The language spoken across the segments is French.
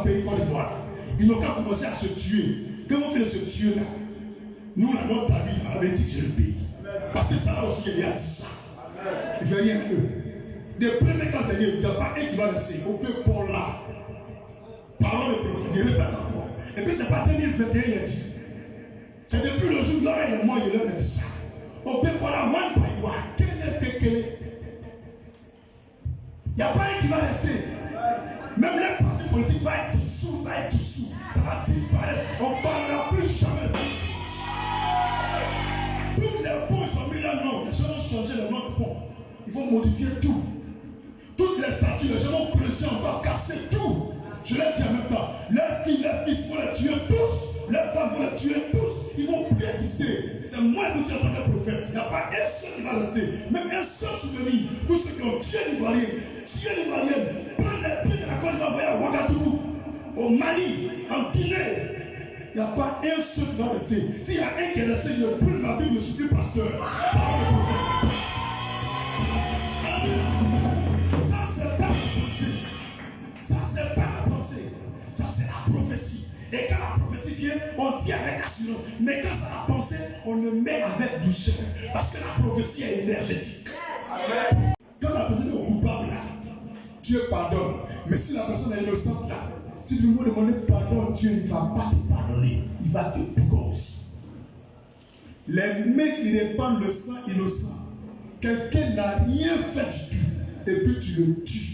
pays Côte d'Ivoire. Ils n'ont qu'à commencer à se tuer. Quand on fait de se tuer là, nous, la notre famille, on avait dit que c'est le pays. Parce que ça là aussi, il y a dit ça. Il ne fait rien eux. Des premiers temps, il n'y a pas un qui va laisser. Au peu pour là. Parole de prophète, il répète encore. Et puis c'est pas 2021, il a dit. C'est depuis le jour où il est mort, il leur a dit ça. Au peu pour là, one by one. Quel est il n'y a pas un qui va laisser. Même les partis politiques vont être dissous, ça va disparaître. On ne parlera plus jamais de ça. Tous les ponts sont mis là, non. Les gens vont changer le nom de pont. Ils vont modifier tout. Toutes les statues, les gens vont creuser encore, casser tout. Je l'ai dit en même temps. Leurs filles, leurs fils vont les tuer tous. Leurs femmes vont les tuer tous. Ils ne vont plus exister. C'est moi qui vous en tant que prophète. Il n'y a pas un seul qui va rester. Même un seul souvenir. Tous ceux qui ont tué l'Ivoirien, prendre les pieds de la Côte d'Ivoire à Ouagadougou, au Mali, en Guinée. Il n'y a pas un seul qui va rester. S'il y a un qui est resté, il brûle ma Bible, je ne suis plus pasteur. Parole de prophète. Ça, c'est pas la pensée. Ça, c'est pas la pensée. Ça, c'est la prophétie. Et quand la prophétie vient, on dit avec assurance. Mais quand c'est la pensée, on le met avec douceur. Parce que la prophétie est énergétique. Quand la personne est coupable, là, Dieu pardonne. Mais si la personne est innocente, là, si tu lui demandes pardon, Dieu ne va pas te pardonner. Il va te piquer aussi. Les mains qui répandent le sang innocent. Quelqu'un n'a rien fait du tout. Et puis tu le tues.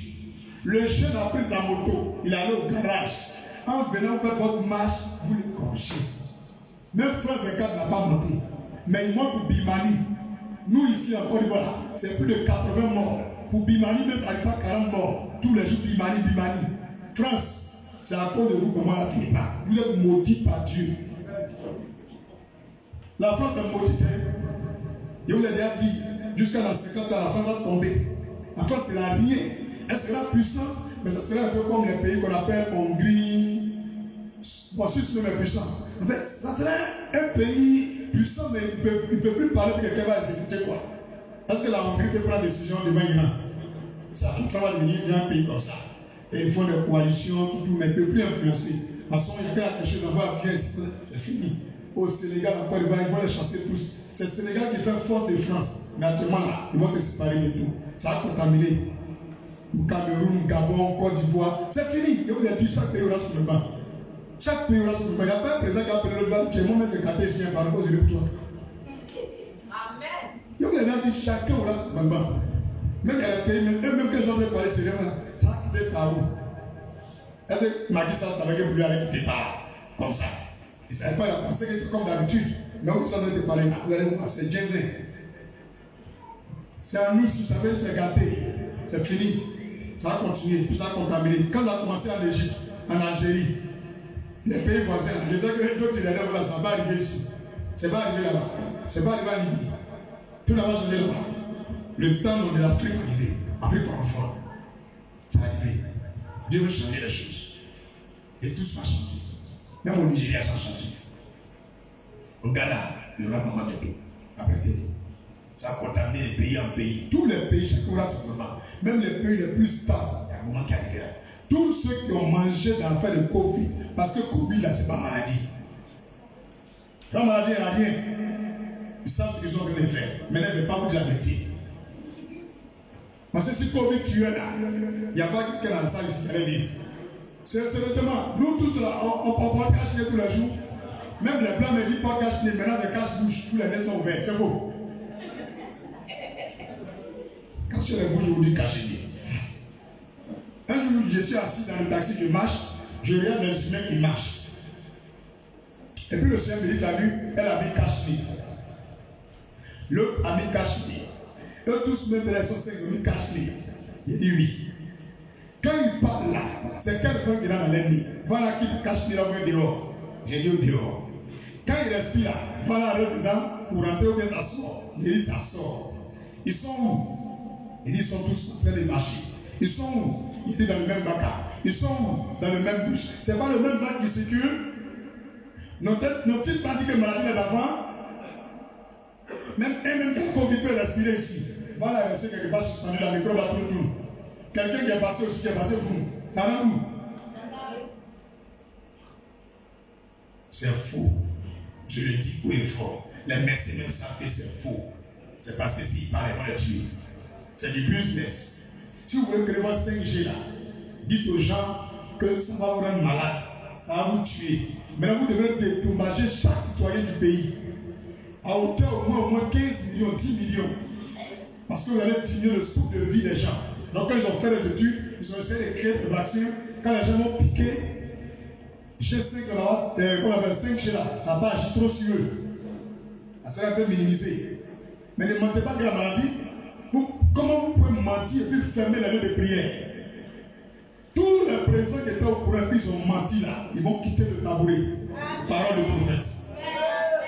Le jeune a pris sa moto. Il est allé au garage. En venant faire votre marche, vous le congez. Même frère Bécat n'a pas monté. Mais il manque pour Bimani. Nous ici en Côte d'Ivoire, c'est plus de 80 morts. Pour Bimani, même ça n'est pas 40 morts. Tous les jours, Bimani. France, c'est à cause de vous que moi la finit pas. Vous êtes maudits par Dieu. La France est maudite. Je vous ai déjà dit, jusqu'à la 50 ans, la France va tomber. La France sera rien. Elle sera puissante, mais ça sera un peu comme les pays qu'on appelle Hongrie. Bon, Suisse même est puissant. En fait, ça sera un pays puissant, mais il ne peut plus parler que quelqu'un va exécuter quoi. Est-ce que la Hongrie peut prendre des décisions devant l'Iran? Ça va devenir un pays comme ça. Et ils font des coalitions, tout, mais il ne peut plus influencer. En ce moment, il y a quelque chose d'envoi bien ici, c'est fini. Au Sénégal, en Côte d'Ivoire, ils vont les chasser tous. C'est le Sénégal qui fait force de France. Mais actuellement, là, ils vont se séparer de tout. Ça a contaminé. Cameroun, Gabon, Côte d'Ivoire. C'est fini. Je vous ai dit, chaque pays aura son banc. Chaque pays aura son banc. Il n'y a pas un président qui a appelé le banc. Tu es moi, mais c'est capé ici, par rapport aux électeurs. Amen. Je vous ai dit, chacun aura son banc. Même il y a des pays, même que j'en ai parlé sérieusement, ça a quitté par où? Est-ce que Magui ça savait que vous lui allez quitter par comme ça? Il ne savait pas, il a pensé que c'est comme d'habitude. Mais vous en avez parlé là, vous allez voir, c'est Jésus. C'est à nous, si ça veut c'est gâté, c'est fini. Ça va continuer, puis ça va contaminer. Quand ça a commencé en Égypte, en Algérie, les pays voisins, les autres qui là, ça va arriver ici. C'est pas arrivé là-bas. C'est pas arrivé à Libye. Tout là-bas, je vais là-bas. Le temps de l'Afrique va arriver. Afrique enfant. Ça va arriver. Dieu veut changer les choses. Et tout va changer. Même au Nigeria, ça va changer. Au Ghana, il y aura pas mal de tout. Après, ça va contaminer les pays en pays. Tous les pays, chacun aura son moment. Même les pays les plus stables, il y a un moment qui arrive là. Tous ceux qui ont mangé dans l'affaire de Covid, parce que Covid, là, ce n'est pas maladie. La maladie, il n'y a rien. Ils savent ce qu'ils ont fait faire. Mais ils ne veulent pas vous dire la vérité. Parce que si Covid tuait là, il n'y a pas quelqu'un dans la salle ici qui allait vivre. Sérieusement, nous tous là, on porte cache-nez tous les jours. Même les blancs me disent pas cache-nez, maintenant c'est cache-bouche. Tous les nez sont ouverts, c'est faux. Cachez les bouches, je vous dis cachez-nez. Un jour, je suis assis dans le taxi, je marche, je regarde les humains qui marchent. Et puis le Seigneur me dit, tu as vu, elle a mis cache-nez. L'autre a mis cache-nez. Eux tous, même les sont 5 ont mis cache-nez. Il dit oui. Quand il parle là, c'est quelqu'un qui est dans l'ennemi. Voilà qui cache-nez là, dehors. J'ai dit dehors. Quand il respire là, voilà le résident pour rentrer ou bien ça sort. Il dit ça sort. Ils sont où? Il dit ils sont tous en train de marcher. Ils sont où? Il dit dans le même bac. Ils sont où? Dans le même bouche. C'est pas le même bac qui circule. Nos petites parties que maladie les enfants. Même un Covid peut respirer ici. Voilà, il reste quelque part suspendu, la microbe à tout. Quelqu'un qui est passé aussi, qui est passé vous. Ça va où? C'est faux. Je le dis haut et fort. Les médecins même savent que c'est faux. C'est parce que s'ils parlent, ils vont le tuer. C'est du business. Si vous voulez créer votre 5G là, dites aux gens que ça va vous rendre malade, ça va vous tuer. Maintenant, vous devez dédommager chaque citoyen du pays à hauteur au moins 15 millions, 10 millions. Parce que vous allez diminuer le souffle de vie des gens. Donc, quand ils ont fait les études, ils ont essayé de créer ces vaccins. Quand les gens vont piquer, G5 là, qu'on appelle 5G là, ça va agir trop sur eux. Ça serait un peu minimisé. Mais ne mentez pas de la maladie. Comment vous pouvez mentir et puis fermer la lieu de prière? Tous les présidents qui étaient au courant, puis ils ont menti là, ils vont quitter le tabouret. Parole du prophète.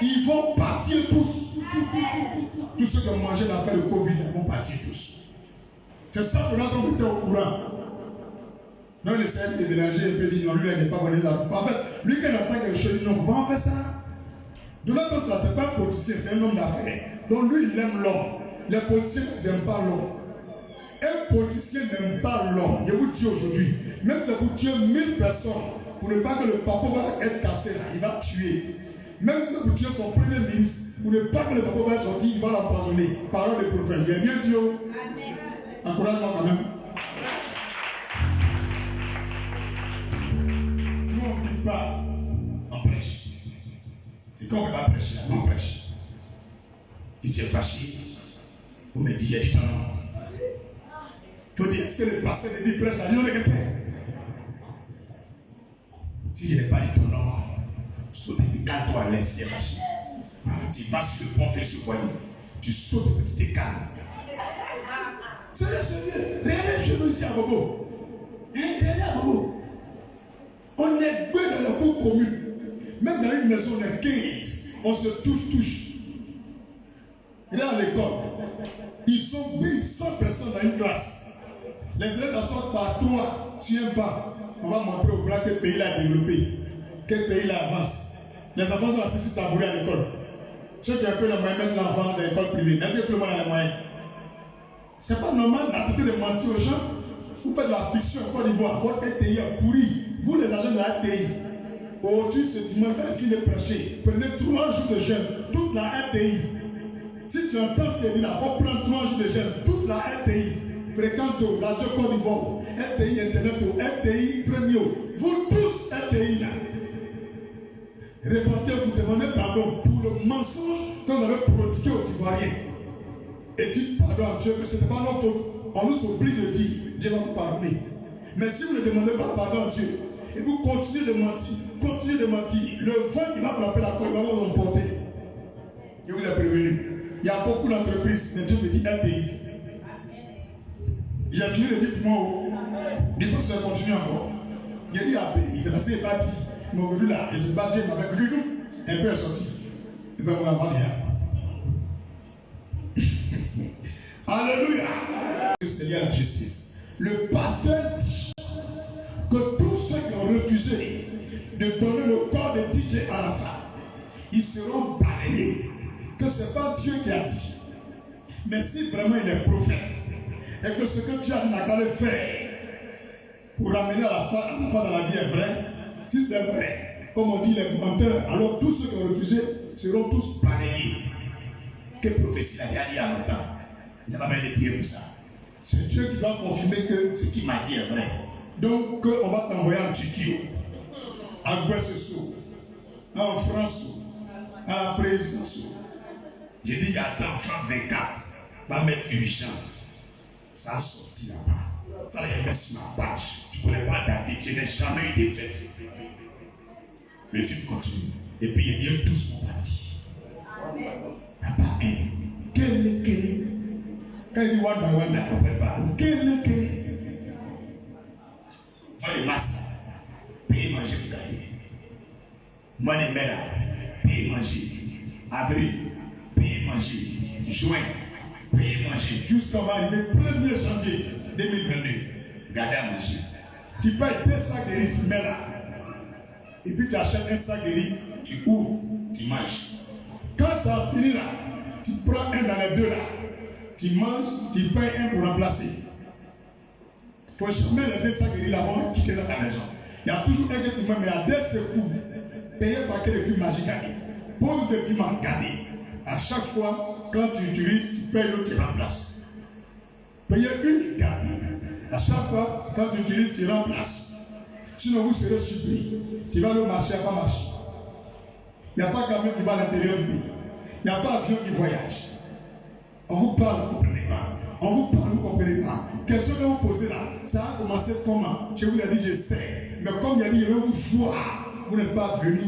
Ils vont partir tous. Tous ceux qui ont mangé l'affaire de Covid, ils vont partir tous. C'est ça que notre homme était au courant. Donc il essaie de mélanger un peu, il dit non, lui il n'est pas venu là. En fait, lui quand il attend quelque chose, il dit non, comment on fait ça? De l'autre côté, ce n'est pas un politicien, c'est un homme d'affaires. Donc lui il aime l'homme. Les politiciens n'aiment pas l'homme. Un politicien n'aime pas l'homme. Je vous dis aujourd'hui, même si vous tuez 1000 personnes, pour ne pas que le papa va être cassé là, il va tuer. Même si vous tuez son premier ministre, pour ne pas que le papa va être sorti, il va l'empoisonner. Parole de prophète. Il y a bien Dieu. Encourage-moi quand même. Nous on ne dit pas, on prêche. C'est quand on ne peut pas prêcher, là, on prêche. Tu es fâché, vous me dites, il y a du temps. Tu dis, est-ce que le pasteur te dit prêche la vie de quelqu'un? Si je n'ai pas dit ton nom, saute et calme-toi à l'aise, tu es fâché. Tu vas sur le pont, fais ce poignet. Tu sautes et tu te calmes. Sérieux. Regardez chez nous ici à Bobo. Regardez à Bobo. On est deux dans la cour commune. Même dans une maison, on est 15. On se touche. Il est à l'école. Ils sont 100 personnes dans une classe. Les élèves s'assoient par 3 sur un banc. On va montrer au plan quel pays l'a développé. Quel pays l'a avance. Les enfants sont assis sur tabouret à l'école. Ceux qui ont un peu les moyens mettent l'enfant dans l'école privée. Est-ce que tout le monde a les moyens? C'est pas normal d'arrêter de mentir aux gens. Vous faites de la fiction en Côte d'Ivoire. Votre RTI est pourri. Vous les agents de la RTI. Aujourd'hui, ce dimanche, quand il est prêché, prenez 3 jours de jeûne. Toute la RTI. Si tu entends ce qu'il dit là, il faut prendre 3 jours de jeûne. Toute la RTI. Fréquento, Radio Côte d'Ivoire, RTI Internet, RTI Premio. Vous tous RTI là. Reportez, vous demandez pardon pour le mensonge que vous avez prodigué aux Ivoiriens. Et dites pardon à Dieu que ce n'est pas notre faute. On nous oublie de dire, Dieu va vous pardonner. Mais si vous ne demandez pas pardon à Dieu, et vous continuez de mentir, le vent qui va frapper la côte, il va vous emporter. Je vous ai prévenu. Il y a beaucoup d'entreprises, mais Dieu me dit RTI. Il a fini de dire pour moi, il faut que ça continue encore. Il a dit API, c'est parce qu'il n'est pas dit. Mais aujourd'hui là, il s'est battu avec un peu est sorti. Il va vous avoir bien. Alléluia. C'est lié à la justice. Le pasteur dit que tous ceux qui ont refusé de donner le corps de DJ Arafat, ils seront balayés. Que ce n'est pas Dieu qui a dit. Mais si vraiment il est prophète, et que ce que Dieu a dit n'a qu'à le faire pour ramener à la foi dans la vie est vrai, si c'est vrai, comme on dit les menteurs, alors tous ceux qui ont refusé seront tous balayés. Quelle prophétie il a dit il y a longtemps? Il n'a pas besoin de prier pour ça. C'est Dieu qui doit confirmer que ce qu'il m'a dit est vrai. Donc, on va t'envoyer en Turquie, à Guessesso, en France, à la présidence. J'ai dit, il y a dans France 24, va mettre urgent. Ça a sorti là-bas. Ça a mis sur ma page. Tu ne connais pas David, je n'ai jamais eu de défaite. Le film continue. Et puis il vient tous mon parti. Papa, quel quand il dit one by one, ne comprend pas. Quel Moi les masses, payer manger pour gagner. Moi les mères, payer manger. Avril, payer manger. Juin, payer manger. Jusqu'à arriver 1er janvier 2022. Gardez à manger. Tu payes 2 sacs de riz, tu mets là. Et puis tu achètes un sac de riz, tu ouvres, tu manges. Quand ça finit là, tu prends un dans les 2 là. Tu manges, tu payes un pour remplacer. Il ne faut jamais les 2 sacs de riz là-bas quitter dans ta maison. Il y a toujours un que tu manges, mais il y a 2 secours. Payé par quel équipe magique gagné? Pose d'équipement gagné. À chaque fois, quand tu utilises, tu payes l'autre qui remplace. Payez une gagné. À chaque fois, quand tu utilises, tu remplaces. Sinon, vous serez surpris. Tu vas le marché, il n'y a pas marché. Il n'y a pas camion qui va à l'intérieur du pays. Il n'y a pas avion qui voyage. On vous parle, vous ne comprenez pas. On vous parle, vous ne comprenez pas. Question que vous posez là, ça a commencé comment? Je vous ai dit, je sais. Mais comme il a dit, je vais vous voir. Vous n'êtes pas venu.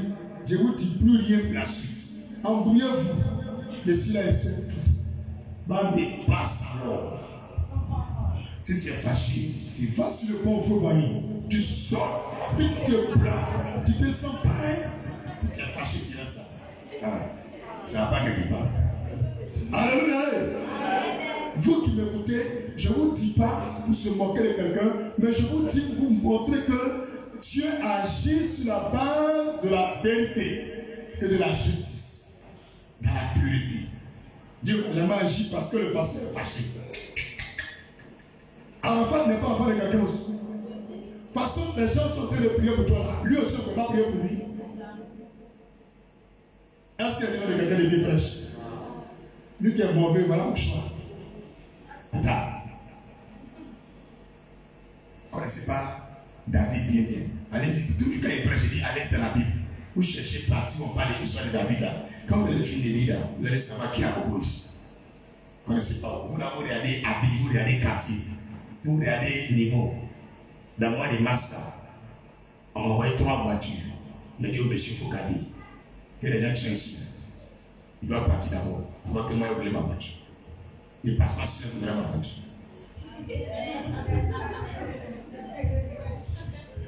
Je ne vous dis plus rien pour la suite. Embrouillez-vous. Je suis là et c'est tout. Bande de passe alors. Si tu es fâché, tu vas sur le pont au voyer. Tu sors, puis tu te plains. Tu te sens pareil. Tu es fâché, tu restes là. Ça n'a pas quelque part. Alléluia. Vous qui m'écoutez, je ne vous dis pas pour se moquer de quelqu'un, mais je vous dis pour vous montrer que Dieu agit sur la base de la vérité et de la justice, dans la pureté. Dieu vraiment agit parce que le pasteur est fâché. Arafat n'est pas enfant de quelqu'un aussi. Parce que les gens sont en train de prier pour toi là. Lui aussi ne peut pas prier pour lui. Est-ce qu'il y a quelqu'un de bien prêche? Lui qui est mauvais, voilà mon choix. Attends. Vous ne connaissez pas David bien. Allez-y, tout le cas est prêche, je dis allez, c'est la Bible. Vous cherchez partout, on parle de l'histoire de David là. Quand vous allez finir de lire, vous allez savoir qui a beaucoup ici. Vous ne connaissez pas. Vous regardez habit, vous regardez quartier, vous regardez niveau. Dans moi, les masters, on m'a envoyé 3 voitures. Il a dit au monsieur, il faut garder. Il y a des gens qui sont ici. Il doit partir d'abord. Il faut que moi, je voulais ma voiture. Il ne passe pas si je voudrais ma voiture.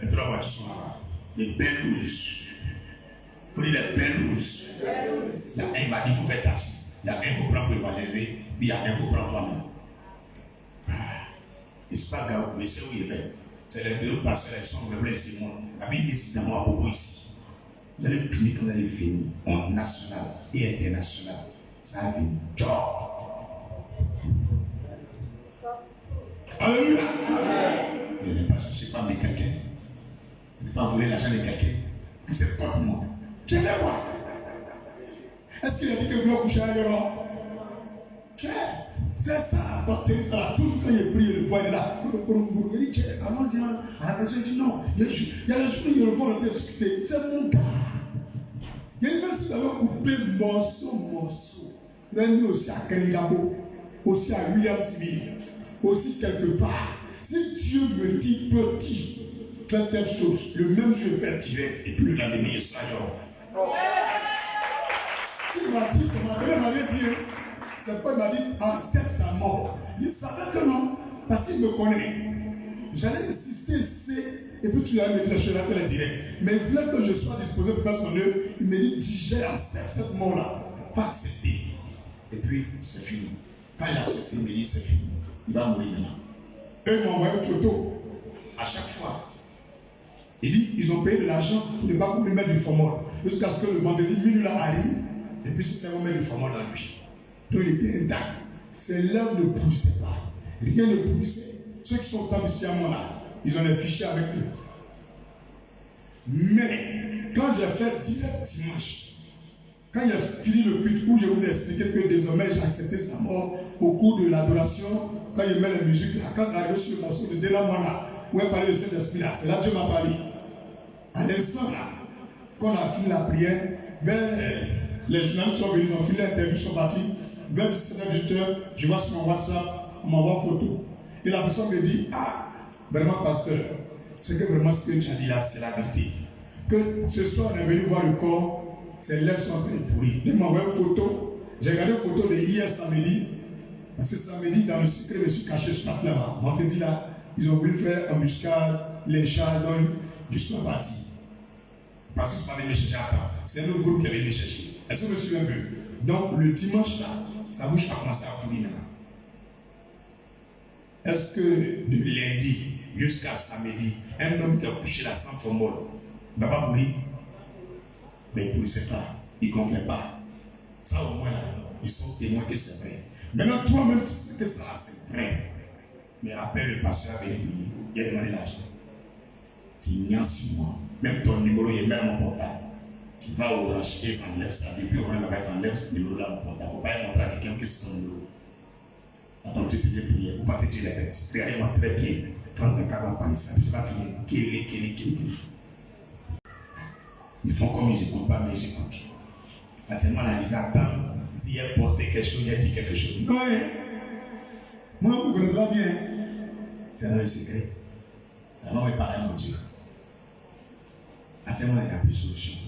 Les 3 voitures sont là-bas. Les belles rouges. Vous dites les belles rouges. Il y a un, il m'a dit, il faut faire taxi. Il y a un, il faut prendre pour évangéliser. Puis il y a un, il faut prendre toi-même. Et c'est pas grave, mais c'est où il est. C'est les deux pasteurs, ils sont vraiment ici. Habillez ici, dans moi, beaucoup ici. Vous allez punir quand vous allez venir. Honte nationale et internationale. Ça va venir. Job. Alléluia. Je ne vais pas chercher pas de quelqu'un. Je ne vais pas voler l'argent de quelqu'un. C'est pas moi. Je vais voir. Est-ce qu'il a dit que vous voulez coucher ailleurs? C'est ça, docteur, ça. Toujours quand il prie, il voit là. Il dit, allons-y, à la personne dit non. Il y a les jours où il va le discuter. C'est mon gars. Il y a une personne qui avait coupé morceau. Il a mis aussi à Kenigabo, aussi à William Smith, aussi quelque part. Si Dieu me dit petit, fais telle chose, le même jour je fais direct, et puis le lendemain je serai là. Si il m'a dit, son mari m'avait dit, c'est pas il m'a dit, accepte sa mort. Il savait que non, parce qu'il me connaît. J'allais insister, et puis tu as mis je l'appelle la direct. Mais il voulait que je sois disposé pour faire son œuvre. Il me dit, digère, accepte cette mort-là. Pas accepter. Et puis, c'est fini. Quand j'ai accepté, il me dit, c'est fini. Il va mourir maintenant. Eux m'ont envoyé une photo. À chaque fois. Il dit, ils ont payé de l'argent pour ne pas lui mettre du formol. Jusqu'à ce que le vendredi, minuit là arrive. Et puis, c'est ça, on met du formol dans lui. Donc, il était intact. C'est l'heure ne poussait pas. Rien ne poussait. Ceux qui sont tombés ici à moi là, ils ont les fichiers avec eux. Mais, quand j'ai fait direct dimanche, quand j'ai fini le culte où je vous ai expliqué que désormais j'ai accepté sa mort au cours de l'adoration, quand il met la musique là, quand ça arrive sur le morceau de Delamona, où elle parlait de Saint-Esprit là, c'est là que Dieu m'a parlé. À l'instant là, quand on a fini la prière, les journalistes sont venus, ils ont fini l'interview, ils sont partis. Vers 17h, je vois sur mon WhatsApp, on m'envoie une photo. Et la personne me dit, ah, vraiment pasteur, c'est que vraiment ce que tu as dit là, c'est la vérité. Que ce soir on est venu voir le corps, ses lèvres sont en train de pourrir. Il m'a envoyé une photo, j'ai regardé une photo de hier samedi, parce que samedi, dans le secret, je me suis caché ce matin là. Vendredi là, ils ont voulu faire embuscade, les chars, donc je suis parti. Parce que ce matin, me chercher à part. C'est un autre groupe qui avait me chercher. Est-ce que je me souviens un peu? Donc le dimanche là, sa bouche a commencé à courir maintenant. Est-ce que de lundi jusqu'à samedi, un homme qui a couché là sans formol ne va pas mourir? Mais il ne sait pas, il ne comprend pas. Ça au moins là, ils sont témoins que c'est vrai. Maintenant, toi-même, tu sais que ça c'est vrai. Mais après le pasteur avait dit, il a demandé l'argent. Tu ignares sur moi. Même ton numéro, il est même mon portable. Tu vas au racheter, ça enlève ça. Depuis au moins, ça enlève le numéro là, mon compte. Il ne faut pas montrer à quelqu'un que c'est ton numéro. Donc, tu te dis prier. Vous passez tu les bêtes. Regardez-moi très bien. Prendre le cadre par ça. C'est pas fini. Kéli. Ils font comme ils n'écoutent pas, mais ils écoutent. Actuellement, la liste attend. S'il a porté quelque chose, il a dit quelque chose. Non, moi, vous connaissez pas bien. C'est dans le secret. Alors, il parle à mon Dieu. Actuellement, il y a plus de solutions.